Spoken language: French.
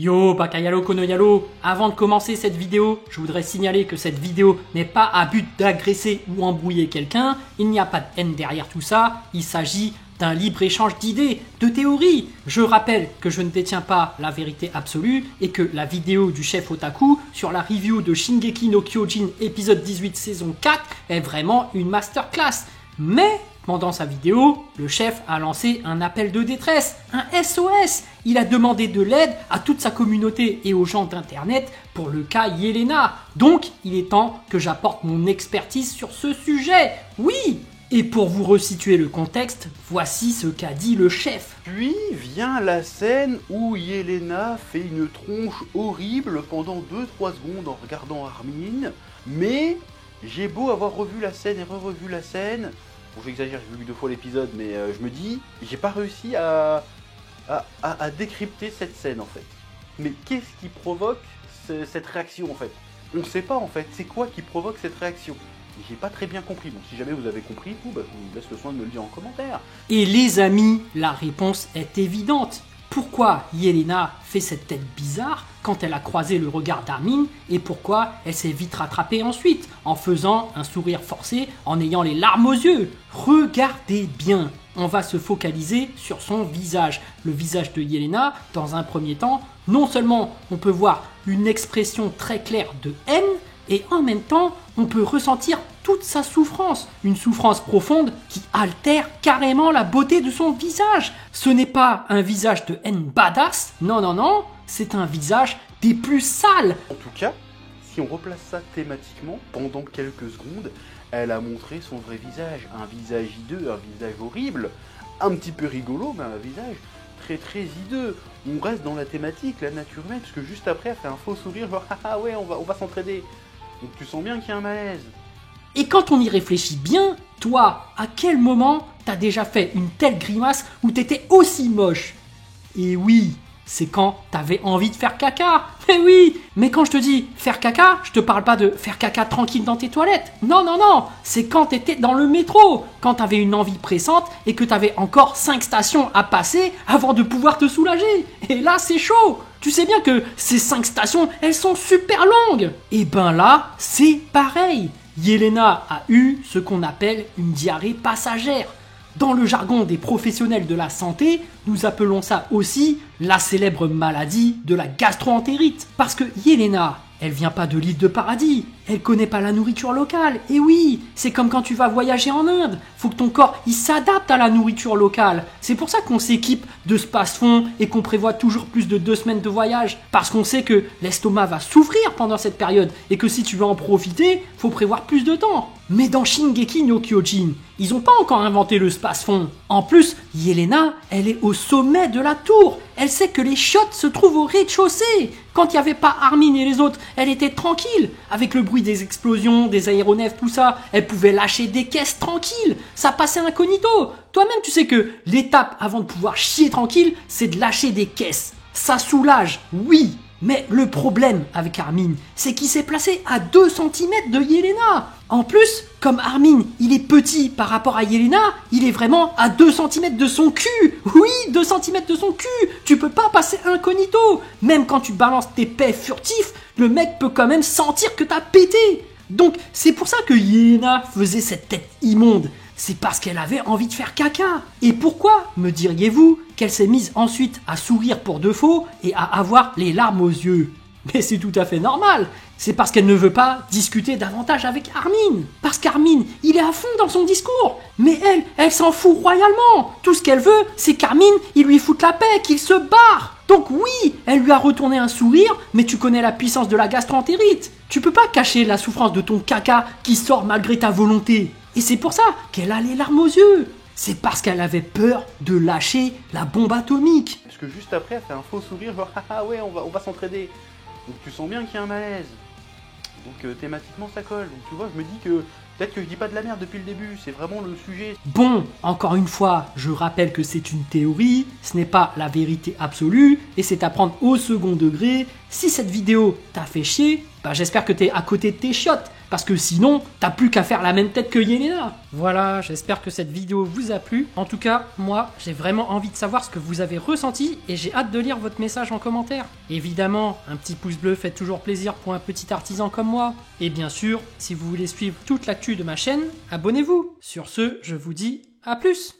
Yo Bakayalo Konoyalo, avant de commencer cette vidéo, je voudrais signaler que cette vidéo n'est pas à but d'agresser ou embrouiller quelqu'un, il n'y a pas de haine derrière tout ça, il s'agit d'un libre-échange d'idées, de théories. Je rappelle que je ne détiens pas la vérité absolue et que la vidéo du chef Otaku sur la review de Shingeki no Kyojin épisode 18 saison 4 est vraiment une masterclass. Mais pendant sa vidéo, le chef a lancé un appel de détresse, un SOS. Il a demandé de l'aide à toute sa communauté et aux gens d'internet pour le cas Yelena. Donc, il est temps que j'apporte mon expertise sur ce sujet. Oui! Et pour vous resituer le contexte, voici ce qu'a dit le chef. Puis vient la scène où Yelena fait une tronche horrible pendant 2-3 secondes en regardant Armin. Mais j'ai beau avoir revu la scène et re-revu la scène, bon j'exagère, j'ai vu 2 fois l'épisode, mais je me dis, j'ai pas réussi à décrypter cette scène en fait. Mais qu'est-ce qui provoque cette réaction en fait? On sait pas en fait, c'est quoi qui provoque cette réaction? J'ai pas très bien compris, donc si jamais vous avez compris, je vous laisse le soin de me le dire en commentaire. Et les amis, la réponse est évidente. Pourquoi Yelena fait cette tête bizarre quand elle a croisé le regard d'Armin et pourquoi elle s'est vite rattrapée ensuite en faisant un sourire forcé, en ayant les larmes aux yeux? Regardez bien, on va se focaliser sur son visage. Le visage de Yelena, dans un premier temps, non seulement on peut voir une expression très claire de haine, et en même temps, on peut ressentir toute sa souffrance. Une souffrance profonde qui altère carrément la beauté de son visage. Ce n'est pas un visage de haine badass, non, non, non, c'est un visage des plus sales. En tout cas, si on replace ça thématiquement, pendant quelques secondes, elle a montré son vrai visage. Un visage hideux, un visage horrible, un petit peu rigolo, mais un visage très très hideux. On reste dans la thématique, la nature humaine, parce que juste après, elle fait un faux sourire, genre « Ah ouais, on va s'entraider ». Donc tu sens bien qu'il y a un malaise. Et quand on y réfléchit bien, toi, à quel moment t'as déjà fait une telle grimace où t'étais aussi moche? Et oui, c'est quand t'avais envie de faire caca. Mais oui, mais quand je te dis faire caca, je te parle pas de faire caca tranquille dans tes toilettes. Non, non, non, c'est quand t'étais dans le métro, quand t'avais une envie pressante et que t'avais encore 5 stations à passer avant de pouvoir te soulager. Et là, c'est chaud. Tu sais bien que ces 5 stations, elles sont super longues. Et ben là, c'est pareil. Yelena a eu ce qu'on appelle une diarrhée passagère. Dans le jargon des professionnels de la santé, nous appelons ça aussi la célèbre maladie de la gastro-entérite. Parce que Yelena, elle vient pas de l'île de paradis, elle connaît pas la nourriture locale. Et oui, c'est comme quand tu vas voyager en Inde, faut que ton corps il s'adapte à la nourriture locale. C'est pour ça qu'on s'équipe de space-fond et qu'on prévoit toujours plus de 2 semaines de voyage. Parce qu'on sait que l'estomac va souffrir pendant cette période et que si tu veux en profiter, faut prévoir plus de temps. Mais dans Shingeki no Kyojin, ils ont pas encore inventé le space-fond. En plus, Yelena, elle est au sommet de la tour. Elle sait que les chiottes se trouvent au rez-de-chaussée. Quand il n'y avait pas Armin et les autres, elle était tranquille. Avec le bruit des explosions, des aéronefs, tout ça, elle pouvait lâcher des caisses tranquilles. Ça passait incognito. Toi-même, tu sais que l'étape avant de pouvoir chier tranquille, c'est de lâcher des caisses. Ça soulage, oui. Mais le problème avec Armin, c'est qu'il s'est placé à 2 cm de Yelena. En plus, comme Armin, il est petit par rapport à Yelena, il est vraiment à 2 cm de son cul. Oui, 2 cm de son cul. Tu peux pas passer incognito. Même quand tu balances tes pets furtifs, le mec peut quand même sentir que t'as pété. Donc, c'est pour ça que Yelena faisait cette tête immonde. C'est parce qu'elle avait envie de faire caca. Et pourquoi, me diriez-vous, qu'elle s'est mise ensuite à sourire pour de faux et à avoir les larmes aux yeux? Mais c'est tout à fait normal. C'est parce qu'elle ne veut pas discuter davantage avec Armin. Parce qu'Armin, il est à fond dans son discours. Mais elle s'en fout royalement. Tout ce qu'elle veut, c'est qu'Armin, il lui foute la paix, qu'il se barre. Donc oui, elle lui a retourné un sourire, mais tu connais la puissance de la gastro-entérite. Tu peux pas cacher la souffrance de ton caca qui sort malgré ta volonté. Et c'est pour ça qu'elle a les larmes aux yeux. C'est parce qu'elle avait peur de lâcher la bombe atomique. Parce que juste après, elle fait un faux sourire, genre « Ah ouais, on va s'entraider ». Donc tu sens bien qu'il y a un malaise. Donc thématiquement ça colle. Donc tu vois, je me dis que peut-être que je dis pas de la merde depuis le début, c'est vraiment le sujet. Bon, encore une fois, je rappelle que c'est une théorie, ce n'est pas la vérité absolue, et c'est à prendre au second degré. Si cette vidéo t'a fait chier, bah j'espère que t'es à côté de tes chiottes. parce que sinon, t'as plus qu'à faire la même tête que Yelena. Voilà, j'espère que cette vidéo vous a plu. En tout cas, moi, j'ai vraiment envie de savoir ce que vous avez ressenti et j'ai hâte de lire votre message en commentaire. Évidemment, un petit pouce bleu fait toujours plaisir pour un petit artisan comme moi. Et bien sûr, si vous voulez suivre toute l'actu de ma chaîne, abonnez-vous. Sur ce, je vous dis à plus.